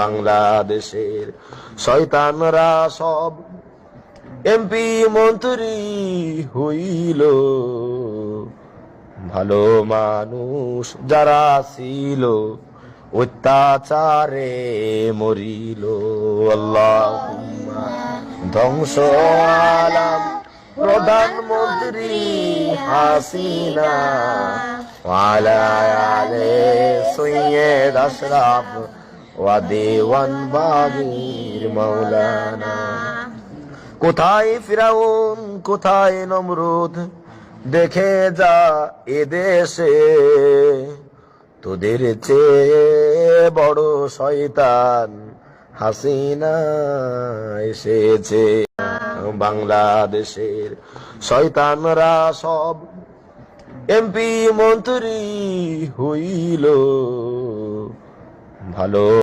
বাংলাদেশের শয়তানরা সব এমপি মন্ত্রী হইল, ভালো মানুষ যারা ছিল অত্যাচারে মরিল। আল্লাহুম্মা ধ্বংস আলাম প্রধানমন্ত্রী হাসিনা, ওয়ালা আলে সৈয়দ আশরাফ ওয়া দেওয়ান বাগির মাওলানা। কোথায় ফিরাউন, কোথায় নমরুদ, দেখে যা এদেশে তোদের চেয়ে বড় শয়তান হাসিনা এসেছে। বাংলাদেশের শয়তানরা সব এমপি মন্ত্রী হইল, ভালো